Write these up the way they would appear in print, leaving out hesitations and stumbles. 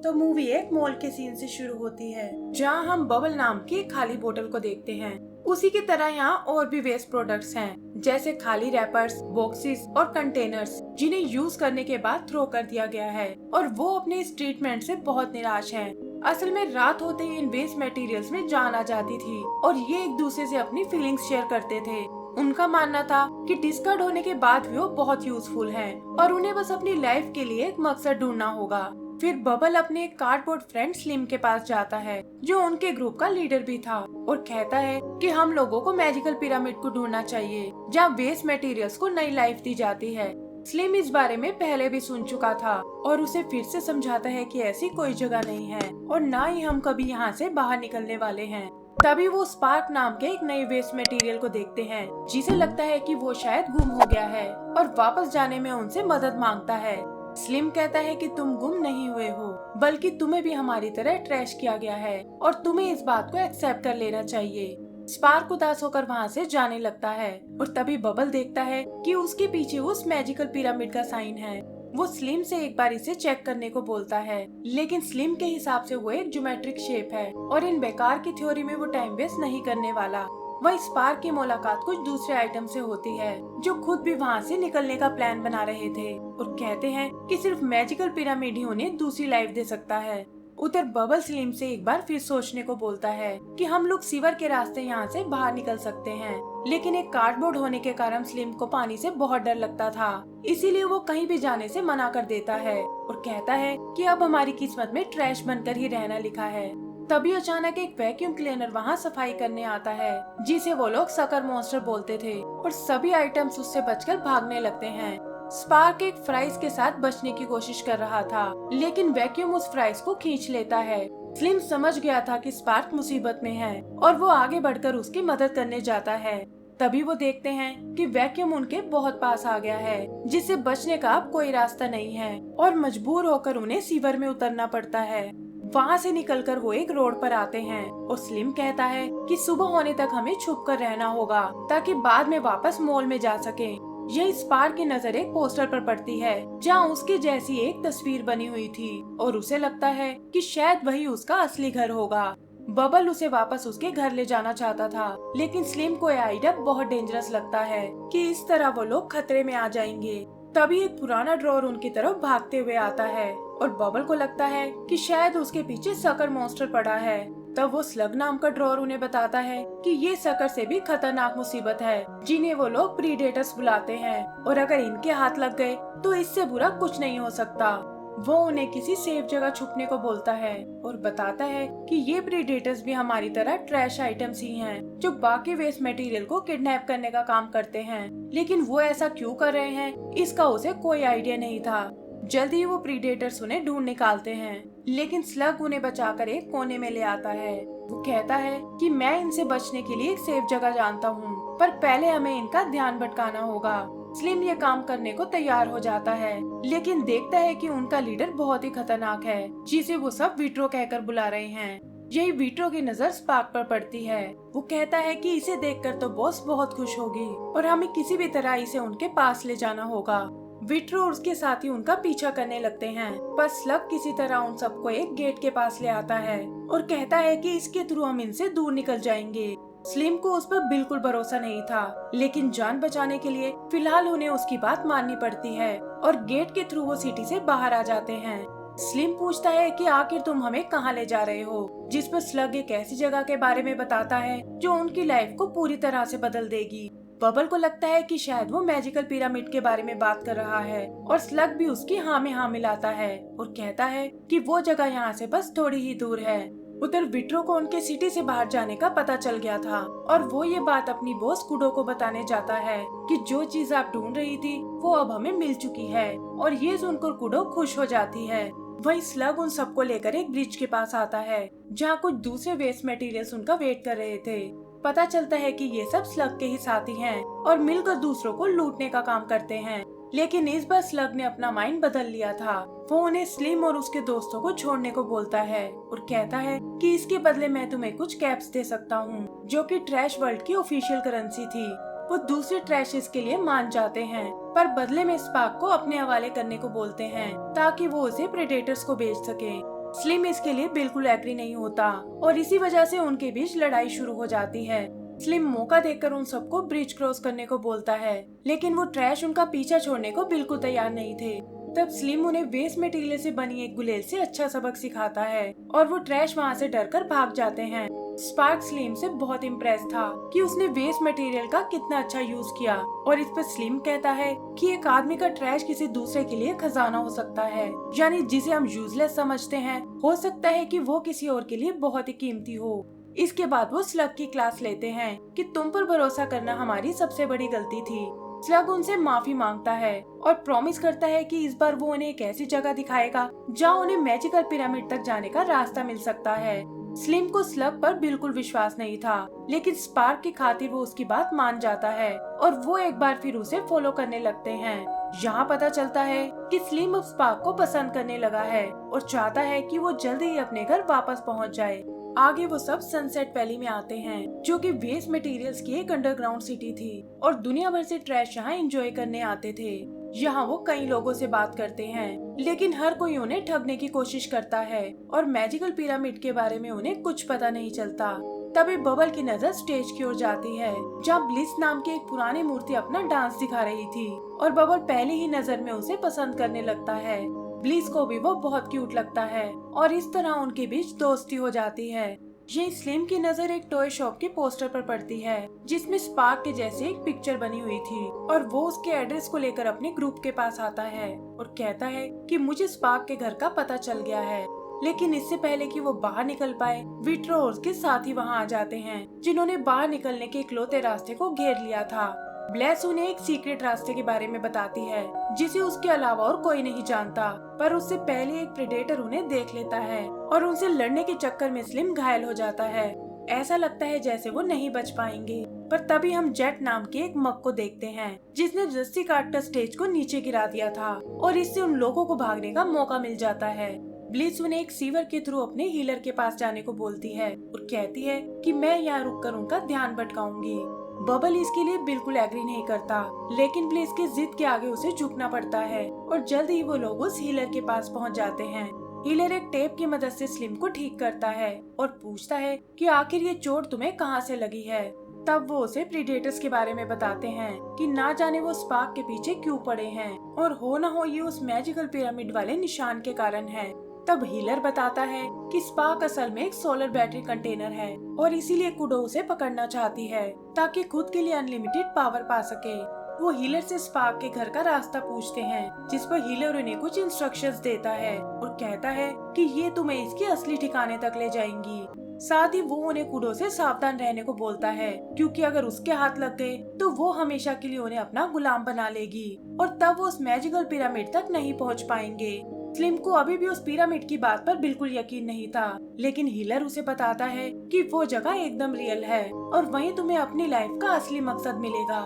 तो मूवी एक मॉल के सीन से शुरू होती है, जहां हम बबल नाम की एक खाली बोतल को देखते हैं। उसी की तरह यहाँ और भी वेस्ट प्रोडक्ट्स हैं, जैसे खाली रैपर्स, बॉक्सेस और कंटेनर्स, जिन्हें यूज करने के बाद थ्रो कर दिया गया है। और वो अपने इस ट्रीटमेंट से बहुत निराश हैं। असल में रात होते ही इन वेस्ट मटेरियल्स में जान आ जाती थी और ये एक दूसरे से अपनी फीलिंग्स शेयर करते थे। उनका मानना था कि डिस्कार्ड होने के बाद भी वो बहुत यूजफुल हैं और उन्हें बस अपनी लाइफ के लिए एक मकसद ढूंढना होगा। फिर बबल अपने एक कार्डबोर्ड फ्रेंड स्लिम के पास जाता है, जो उनके ग्रुप का लीडर भी था, और कहता है कि हम लोगों को मैजिकल पिरामिड को ढूंढना चाहिए, जहाँ वेस्ट मटेरियल्स को नई लाइफ दी जाती है। स्लिम इस बारे में पहले भी सुन चुका था और उसे फिर से समझाता है कि ऐसी कोई जगह नहीं है और ना ही हम कभी यहाँ से बाहर निकलने वाले हैं। तभी वो स्पार्क नाम के एक नए वेस्ट मटेरियल को देखते हैं, जिसे लगता है कि वो शायद गुम हो गया है और वापस जाने में उनसे मदद मांगता है। स्लिम कहता है कि तुम गुम नहीं हुए हो, बल्कि तुम्हें भी हमारी तरह ट्रैश किया गया है और तुम्हें इस बात को एक्सेप्ट कर लेना चाहिए। स्पार्क उदास होकर वहाँ से जाने लगता है और तभी बबल देखता है कि उसके पीछे उस मैजिकल पिरामिड का साइन है। वो स्लिम से एक बार इसे चेक करने को बोलता है, लेकिन स्लिम के हिसाब से वो एक ज्योमेट्रिक शेप है और इन बेकार की थ्योरी में वो टाइम वेस्ट नहीं करने वाला। वही स्पार्क की मुलाकात कुछ दूसरे आइटम से होती है, जो खुद भी वहाँ से निकलने का प्लान बना रहे थे और कहते हैं कि सिर्फ मैजिकल पिरामिड ही उन्हें दूसरी लाइफ दे सकता है। उधर बबल स्लिम से एक बार फिर सोचने को बोलता है कि हम लोग सीवर के रास्ते यहाँ से बाहर निकल सकते हैं, लेकिन एक कार्डबोर्ड होने के कारण स्लिम को पानी से बहुत डर लगता था, इसीलिए वो कहीं भी जाने से मना कर देता है और कहता है कि अब हमारी किस्मत में ट्रैश बनकर ही रहना लिखा है। तभी अचानक एक वैक्यूम क्लीनर वहाँ सफाई करने आता है, जिसे वो लोग सकर मॉन्स्टर बोलते थे, और सभी आइटम्स उससे बचकर भागने लगते हैं। स्पार्क एक फ्राइज के साथ बचने की कोशिश कर रहा था, लेकिन वैक्यूम उस फ्राइज को खींच लेता है। स्लिम समझ गया था कि स्पार्क मुसीबत में है और वो आगे बढ़कर उसकी मदद करने जाता है। तभी वो देखते हैं कि वैक्यूम उनके बहुत पास आ गया है, जिससे बचने का अब कोई रास्ता नहीं है और मजबूर होकर उन्हें सीवर में उतरना पड़ता है। वहाँ से निकलकर वो एक रोड पर आते हैं और स्लिम कहता है कि सुबह होने तक हमें छुप कर रहना होगा, ताकि बाद में वापस मॉल में जा सके। यही स्पार्क की नजर एक पोस्टर पर पड़ती है, जहाँ उसके जैसी एक तस्वीर बनी हुई थी और उसे लगता है कि शायद वही उसका असली घर होगा। बबल उसे वापस उसके घर ले जाना चाहता था, लेकिन स्लिम को यह आइडिया बहुत डेंजरस लगता है कि इस तरह वो लोग खतरे में आ जाएंगे। तभी एक पुराना ड्रॉअर उनकी तरफ भागते हुए आता है और बबल को लगता है कि शायद उसके पीछे सकर मॉन्स्टर पड़ा है। तब वो स्लग नाम का ड्रॉअर उन्हें बताता है कि ये सकर से भी खतरनाक मुसीबत है, जिन्हें वो लोग प्रीडेटर्स बुलाते हैं, और अगर इनके हाथ लग गए तो इससे बुरा कुछ नहीं हो सकता। वो उन्हें किसी सेफ जगह छुपने को बोलता है और बताता है कि ये प्रीडेटर्स भी हमारी तरह ट्रैश आइटम्स ही हैं, जो बाकी वेस्ट मटेरियल को किडनैप करने का काम करते हैं, लेकिन वो ऐसा क्यों कर रहे हैं इसका उसे कोई आइडिया नहीं था। जल्दी ही वो प्रीडेटर्स उन्हें ढूंढ निकालते हैं, लेकिन स्लग उन्हें बचाकर एक कोने में ले आता है। वो कहता है कि मैं इनसे बचने के लिए एक सेफ जगह जानता हूँ, पर पहले हमें इनका ध्यान भटकाना होगा। स्लिम ये काम करने को तैयार हो जाता है, लेकिन देखता है कि उनका लीडर बहुत ही खतरनाक है, जिसे वो सब विट्रो कहकर बुला रहे हैं। यही विट्रो की नजर स्पार्क पर पड़ती है। वो कहता है कि इसे देखकर तो बॉस बहुत खुश होगी और हमें किसी भी तरह इसे उनके पास ले जाना होगा। विट्रो और उसके साथी उनका पीछा करने लगते हैं, पर स्लग किसी तरह उन सबको एक गेट के पास ले आता है और कहता है कि इसके थ्रू हम इनसे दूर निकल जाएंगे। स्लिम को उस पर बिल्कुल भरोसा नहीं था, लेकिन जान बचाने के लिए फिलहाल उन्हें उसकी बात माननी पड़ती है और गेट के थ्रू वो सिटी से बाहर आ जाते हैं। स्लिम पूछता है कि आखिर तुम हमें कहाँ ले जा रहे हो, जिस पर स्लग एक ऐसी जगह के बारे में बताता है जो उनकी लाइफ को पूरी तरह से बदल देगी। बबल को लगता है कि शायद वो मैजिकल पिरामिड के बारे में बात कर रहा है और स्लग भी उसकी हाँ में हाँ मिलाता है और कहता है कि वो जगह यहाँ से बस थोड़ी ही दूर है। उधर विट्रो को उनके सिटी से बाहर जाने का पता चल गया था और वो ये बात अपनी बॉस कुडो को बताने जाता है कि जो चीज आप ढूंढ रही थी वो अब हमें मिल चुकी है, और ये सुनकर कुडो खुश हो जाती है। वही स्लग उन सबको लेकर एक ब्रिज के पास आता है, जहाँ कुछ दूसरे वेस्ट मटेरियल्स उनका वेट कर रहे थे। पता चलता है कि ये सब स्लग के ही साथी हैं और मिलकर दूसरों को लूटने का काम करते हैं, लेकिन इस बार स्लग ने अपना माइंड बदल लिया था। वो उन्हें स्लिम और उसके दोस्तों को छोड़ने को बोलता है और कहता है कि इसके बदले मैं तुम्हें कुछ कैप्स दे सकता हूँ, जो कि ट्रैश वर्ल्ड की ऑफिशियल करेंसी थी। वो दूसरे ट्रैशेस के लिए मान जाते हैं, पर बदले में स्पार्क को अपने हवाले करने को बोलते हैं ताकि वो उसे प्रेडेटर्स को बेच सके। स्लिम इसके लिए बिल्कुल एग्री नहीं होता और इसी वजह से उनके बीच लड़ाई शुरू हो जाती है। स्लिम मौका देखकर उन सबको ब्रिज क्रॉस करने को बोलता है, लेकिन वो ट्रैश उनका पीछा छोड़ने को बिल्कुल तैयार नहीं थे। तब स्लिम उन्हें वेस्ट मटेरियल से बनी एक गुलेल से अच्छा सबक सिखाता है और वो ट्रैश वहाँ से डरकर भाग जाते हैं। स्पार्क स्लिम से बहुत इम्प्रेस था कि उसने वेस्ट मटेरियल का कितना अच्छा यूज किया और इस पर स्लिम कहता है कि एक आदमी का ट्रैश किसी दूसरे के लिए खजाना हो सकता है, यानी जिसे हम यूजलेस समझते हैं हो सकता है कि वो किसी और के लिए बहुत ही कीमती हो। इसके बाद वो स्लग की क्लास लेते हैं कि तुम पर भरोसा करना हमारी सबसे बड़ी गलती थी। स्लग उनसे माफी मांगता है और प्रॉमिस करता है कि इस बार वो उन्हें एक ऐसी जगह दिखाएगा जहाँ उन्हें मैजिकल पिरामिड तक जाने का रास्ता मिल सकता है। स्लिम को स्लग पर बिल्कुल विश्वास नहीं था, लेकिन स्पार्क की खातिर वो उसकी बात मान जाता है और वो एक बार फिर उसे फॉलो करने लगते हैं। यहाँ पता चलता है कि स्लिम अब स्पार्क को पसंद करने लगा है और चाहता है कि वो जल्दी ही अपने घर वापस पहुँच जाए। आगे वो सब सनसेट वैली में आते हैं, जो कि वेस्ट मटेरियल्स की एक अंडरग्राउंड सिटी थी और दुनिया भर से ट्रैश यहाँ एंजॉय करने आते थे। यहाँ वो कई लोगों से बात करते हैं, लेकिन हर कोई उन्हें ठगने की कोशिश करता है और मैजिकल पिरामिड के बारे में उन्हें कुछ पता नहीं चलता। तभी बबल की नजर स्टेज की ओर जाती है, जहाँ ब्लिस नाम की एक पुरानी मूर्ति अपना डांस दिखा रही थी और बबल पहली ही नजर में उसे पसंद करने लगता है। ब्लिस को भी वो बहुत क्यूट लगता है और इस तरह उनके बीच दोस्ती हो जाती है। ये स्लिम की नजर एक टॉय शॉप के पोस्टर पर पड़ती है, जिसमें स्पार्क के जैसे एक पिक्चर बनी हुई थी और वो उसके एड्रेस को लेकर अपने ग्रुप के पास आता है और कहता है कि मुझे स्पार्क के घर का पता चल गया है। लेकिन इससे पहले कि वो बाहर निकल पाए, विट्रो और उसके साथी वहाँ आ जाते हैं, जिन्होंने बाहर निकलने के इकलौते रास्ते को घेर लिया था। ब्लेस उन्हें एक सीक्रेट रास्ते के बारे में बताती है, जिसे उसके अलावा और कोई नहीं जानता, पर उससे पहले एक प्रेडेटर उन्हें देख लेता है और उनसे लड़ने के चक्कर में स्लिम घायल हो जाता है। ऐसा लगता है जैसे वो नहीं बच पाएंगे, पर तभी हम जेट नाम के एक मग को देखते हैं, जिसने रस्सी काटकर स्टेज को नीचे गिरा दिया था और इससे उन लोगों को भागने का मौका मिल जाता है। ब्लिस उन्हें एक सीवर के थ्रू अपने हीलर के पास जाने को बोलती है और कहती है कि मैं यहाँ रुककर उनका ध्यान भटकाऊंगी। बबल इसके लिए बिल्कुल एग्री नहीं करता, लेकिन ब्लिस की जिद के आगे उसे झुकना पड़ता है और जल्द ही वो लोग उस हीलर के पास पहुंच जाते हैं। हीलर एक टेप की मदद से स्लिम को ठीक करता है और पूछता है कि आखिर ये चोट तुम्हें कहां से लगी है। तब वो उसे प्रीडेटर्स के बारे में बताते हैं कि ना जाने वो स्पार्क के पीछे क्यों पड़े हैं और हो न हो ये उस मैजिकल पिरामिड वाले निशान के कारण है। तब हीलर बताता है कि स्पार्क असल में एक सोलर बैटरी कंटेनर है और इसीलिए कुडो उसे पकड़ना चाहती है ताकि खुद के लिए अनलिमिटेड पावर पा सके। वो हीलर से स्पार्क के घर का रास्ता पूछते हैं, जिस पर हीलर उन्हें कुछ इंस्ट्रक्शंस देता है और कहता है कि ये तुम्हें इसके असली ठिकाने तक ले जाएंगी। साथ ही वो उन्हें कुडो से सावधान रहने को बोलता है, क्योंकि अगर उसके हाथ लग गए तो वो हमेशा के लिए उन्हें अपना गुलाम बना लेगी और तब वो उस मैजिकल पिरामिड तक नहीं पहुँच पाएंगे। स्लिम को अभी भी उस पिरामिड की बात पर बिल्कुल यकीन नहीं था, लेकिन हीलर उसे बताता है कि वो जगह एकदम रियल है और वहीं तुम्हें अपनी लाइफ का असली मकसद मिलेगा।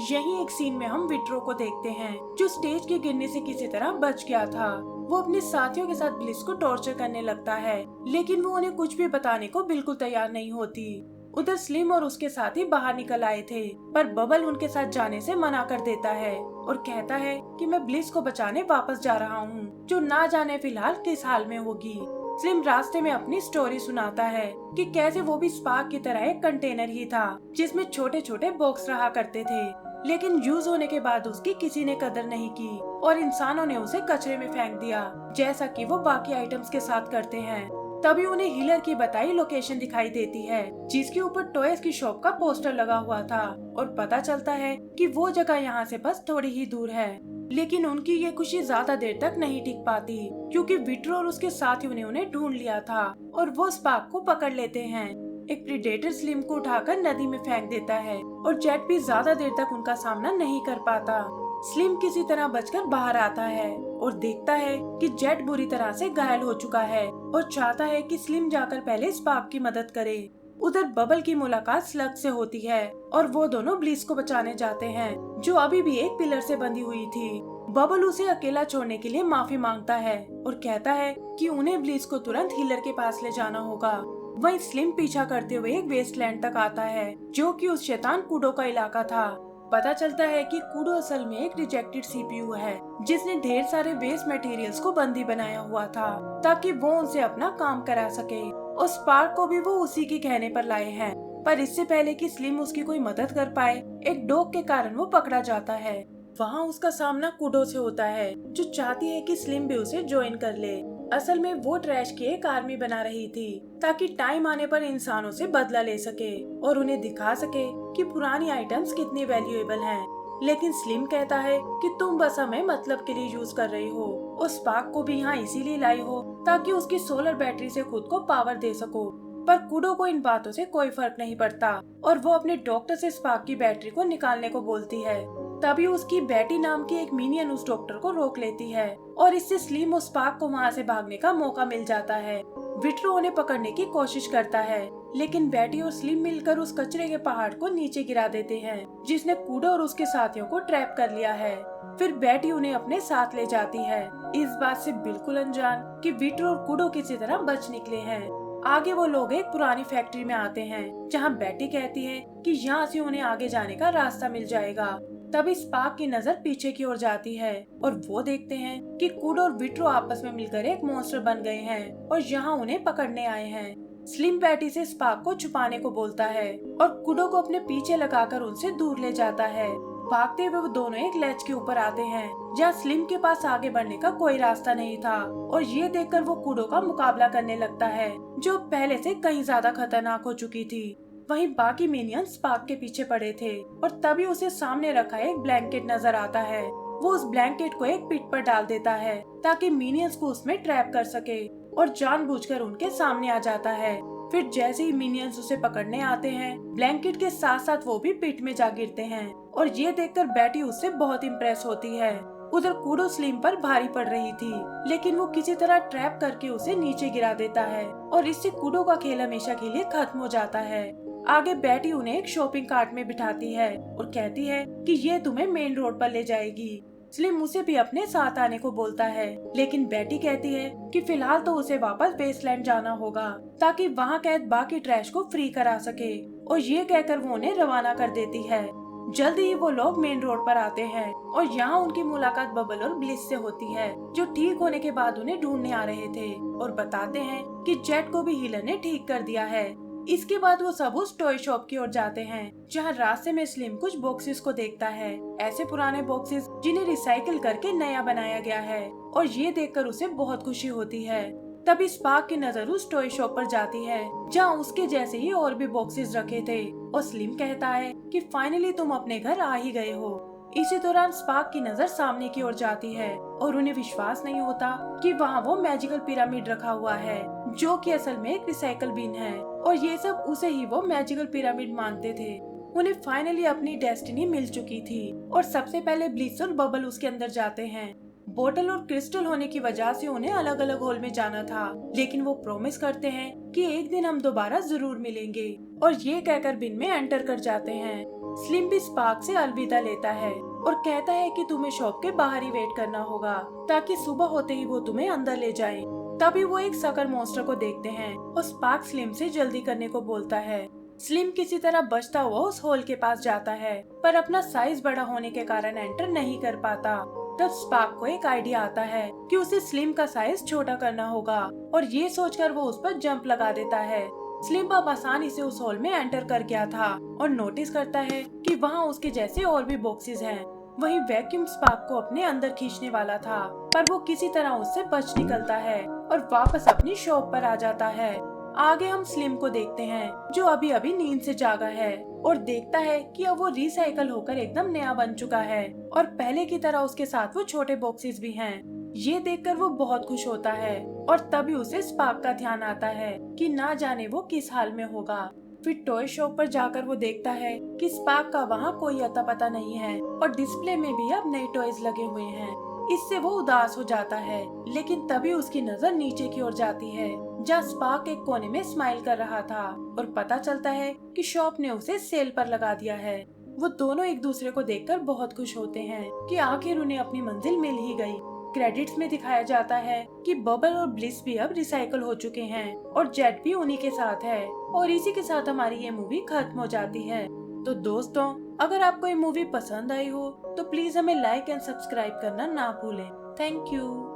यही एक सीन में हम विट्रो को देखते हैं, जो स्टेज के गिरने से किसी तरह बच गया था। वो अपने साथियों के साथ ब्लिस को टॉर्चर करने लगता है, लेकिन वो उन्हें कुछ भी बताने को बिल्कुल तैयार नहीं होती। उधर स्लिम और उसके साथी बाहर निकल आए थे, पर बबल उनके साथ जाने से मना कर देता है और कहता है कि मैं ब्लिस को बचाने वापस जा रहा हूँ, जो ना जाने फिलहाल किस हाल में होगी। स्लिम रास्ते में अपनी स्टोरी सुनाता है कि कैसे वो भी स्पार्क की तरह एक कंटेनर ही था, जिसमें छोटे छोटे बॉक्स रहा करते थे, लेकिन यूज होने के बाद उसकी किसी ने कदर नहीं की और इंसानों ने उसे कचरे में फेंक दिया, जैसा कि वो बाकी आइटम्स के साथ करते हैं। तभी उन्हें हीलर की बताई लोकेशन दिखाई देती है, जिसके ऊपर टॉयज की शॉप का पोस्टर लगा हुआ था और पता चलता है कि वो जगह यहाँ से बस थोड़ी ही दूर है। लेकिन उनकी ये खुशी ज्यादा देर तक नहीं टिक पाती, क्योंकि विट्रो और उसके साथियों ने उन्हें ढूंढ लिया था और वो स्पार्क को पकड़ लेते हैं। एक प्रीडेटर स्लिम को उठाकर नदी में फेंक देता है और जेट भी ज्यादा देर तक उनका सामना नहीं कर पाता। स्लिम किसी तरह बचकर बाहर आता है और देखता है कि जेट बुरी तरह से घायल हो चुका है और चाहता है कि स्लिम जाकर पहले स्पार्क की मदद करे। उधर बबल की मुलाकात स्लग से होती है और वो दोनों ब्लिस को बचाने जाते हैं, जो अभी भी एक पिलर से बंधी हुई थी। बबल उसे अकेला छोड़ने के लिए माफी मांगता है और कहता है कि उन्हें ब्लिस को तुरंत हीलर के पास ले जाना होगा। वहीं स्लिम पीछा करते हुए एक वेस्टलैंड तक आता है, जो कि उस शैतान कुडो का इलाका था। पता चलता है कि कूडो असल में एक रिजेक्टेड सीपीयू है जिसने ढेर सारे वेस्ट मटेरियल्स को बंदी बनाया हुआ था ताकि वो उनसे अपना काम करा सके। और स्पार्क को भी वो उसी के कहने पर लाए हैं, पर इससे पहले कि स्लिम उसकी कोई मदद कर पाए, एक डॉग के कारण वो पकड़ा जाता है। वहाँ उसका सामना कूडो से होता है जो चाहती है कि स्लिम भी उसे ज्वाइन कर ले। असल में वो ट्रैश की एक आर्मी बना रही थी ताकि टाइम आने पर इंसानों से बदला ले सके और उन्हें दिखा सके कि पुरानी आइटम्स कितनी वैल्यूएबल हैं। लेकिन स्लिम कहता है कि तुम बस हमें मतलब के लिए यूज कर रही हो और स्पार्क को भी यहाँ इसीलिए लाई हो ताकि उसकी सोलर बैटरी से खुद को पावर दे सको। पर कूडो को इन बातों से कोई फर्क नहीं पड़ता और वो अपने डॉक्टर से स्पार्क की बैटरी को निकालने को बोलती है। तभी उसकी बेटी नाम की एक मिनियन उस डॉक्टर को रोक लेती है और इससे स्लिम और स्पार्क को वहाँ से भागने का मौका मिल जाता है। विट्रो उन्हें पकड़ने की कोशिश करता है लेकिन बेटी और स्लिम मिलकर उस कचरे के पहाड़ को नीचे गिरा देते हैं जिसने कूडो और उसके साथियों को ट्रैप कर लिया है। फिर बेटी उन्हें अपने साथ ले जाती है, इस बात से बिल्कुल अनजान कि विट्रो और कूडो किसी तरह बच निकले हैं। आगे वो लोग एक पुरानी फैक्ट्री में आते हैं जहाँ बेटी कहती है कि यहाँ से उन्हें आगे जाने का रास्ता मिल जाएगा। तभी स्पार्क की नजर पीछे की ओर जाती है और वो देखते हैं कि कूडो और विट्रो आपस में मिलकर एक मॉन्स्टर बन गए हैं और यहाँ उन्हें पकड़ने आए हैं। स्लिम बेटी से स्पार्क को छुपाने को बोलता है और कूडो को अपने पीछे लगाकर उनसे दूर ले जाता है। भागते हुए वो दोनों एक लेज के ऊपर आते हैं जहाँ स्लिम के पास आगे बढ़ने का कोई रास्ता नहीं था और ये देखकर वो कूडो का मुकाबला करने लगता है जो पहले से कहीं ज्यादा खतरनाक हो चुकी थी। वहीं बाकी मिनियंस स्पार्क के पीछे पड़े थे और तभी उसे सामने रखा एक ब्लैंकेट नजर आता है। वो उस ब्लैंकेट को एक पिट पर डाल देता है ताकि मिनियंस को उसमें ट्रैप कर सके और जानबूझकर उनके सामने आ जाता है। फिर जैसे ही मिनियंस उसे पकड़ने आते हैं, ब्लैंकेट के साथ साथ वो भी पिट में जा गिरते हैं और ये देखकर बेटी उससे बहुत इम्प्रेस होती है। उधर कूडो स्लिम पर भारी पड़ रही थी लेकिन वो किसी तरह ट्रैप करके उसे नीचे गिरा देता है और इससे कूडो का खेल हमेशा के लिए खत्म हो जाता है। आगे बेटी उन्हें एक शॉपिंग कार्ट में बिठाती है और कहती है कि ये तुम्हें मेन रोड पर ले जाएगी। स्लिम उसे भी अपने साथ आने को बोलता है लेकिन बेटी कहती है कि फिलहाल तो उसे वापस बेसलैंड जाना होगा ताकि वहाँ कैद बाकी ट्रैश को फ्री करा सके और ये कहकर वो उन्हें रवाना कर देती है। जल्दी ही वो लोग मेन रोड पर आते हैं और यहाँ उनकी मुलाकात बबल और ब्लिस से होती है जो ठीक होने के बाद उन्हें ढूंढने आ रहे थे और बताते हैं कि जेट को भी हीलर ने ठीक कर दिया है। इसके बाद वो सब उस टॉय शॉप की ओर जाते हैं जहाँ रास्ते में स्लिम कुछ बॉक्सेस को देखता है, ऐसे पुराने बॉक्सेस जिन्हें रिसाइकिल करके नया बनाया गया है और ये देखकर उसे बहुत खुशी होती है। तभी स्पार्क की नजर उस टॉय शॉप पर जाती है जहाँ उसके जैसे ही और भी बॉक्सेस रखे थे और स्लिम कहता है कि फाइनली तुम अपने घर आ ही गए हो। इसी दौरान स्पार्क की नजर सामने की ओर जाती है और उन्हें विश्वास नहीं होता कि वहाँ वो मैजिकल पिरामिड रखा हुआ है जो कि असल में एक रिसाइकल बिन है और ये सब उसे ही वो मैजिकल पिरामिड मानते थे। उन्हें फाइनली अपनी डेस्टिनी मिल चुकी थी और सबसे पहले ब्लिस और बबल उसके अंदर जाते हैं। बोतल और क्रिस्टल होने की वजह से उन्हें अलग अलग हॉल में जाना था लेकिन वो प्रॉमिस करते हैं कि एक दिन हम दोबारा जरूर मिलेंगे और ये कहकर बिन में एंटर कर जाते हैं। स्लिम भी स्पार्क से अलविदा लेता है और कहता है कि तुम्हें शॉप के बाहर ही वेट करना होगा ताकि सुबह होते ही वो तुम्हें अंदर ले जाए। तभी वो एक सकर मॉन्स्टर को देखते हैं और स्पार्क स्लिम से जल्दी करने को बोलता है। स्लिम किसी तरह बचता हुआ उस हॉल के पास जाता है पर अपना साइज बड़ा होने के कारण एंटर नहीं कर पाता। तब स्पार्क को एक आइडिया आता है कि उसे स्लिम का साइज छोटा करना होगा और ये सोचकर वो उस पर जंप लगा देता है। स्लिम अब आसानी से उस हॉल में एंटर कर गया था और नोटिस करता है कि वहाँ उसके जैसे और भी बॉक्सेस हैं। वहीं वैक्यूम स्पार्क को अपने अंदर खींचने वाला था पर वो किसी तरह उससे बच निकलता है और वापस अपनी शॉप पर आ जाता है। आगे हम स्लिम को देखते हैं जो अभी अभी नींद से जागा है और देखता है कि अब वो रिसाइकल होकर एकदम नया बन चुका है और पहले की तरह उसके साथ वो छोटे बॉक्सेस भी हैं। ये देखकर वो बहुत खुश होता है और तभी उसे स्पार्क का ध्यान आता है कि ना जाने वो किस हाल में होगा। फिर टॉय शॉप पर जाकर वो देखता है कि स्पार्क का वहाँ कोई अता पता नहीं है और डिस्प्ले में भी अब नए टॉयज लगे हुए हैं। इससे वो उदास हो जाता है लेकिन तभी उसकी नजर नीचे की ओर जाती है जहाँ स्पार्क एक कोने में स्माइल कर रहा था और पता चलता है कि शॉप ने उसे सेल पर लगा दिया है। वो दोनों एक दूसरे को देखकर बहुत खुश होते हैं कि आखिर उन्हें अपनी मंजिल मिल ही गई। क्रेडिट्स में दिखाया जाता है कि बबल और ब्लिस भी अब रिसाइकल हो चुके हैं और जेट भी उन्हीं के साथ है और इसी के साथ हमारी ये मूवी खत्म हो जाती है। तो दोस्तों, अगर आपको ये मूवी पसंद आई हो तो प्लीज हमें लाइक एंड सब्सक्राइब करना ना भूलें। Thank you.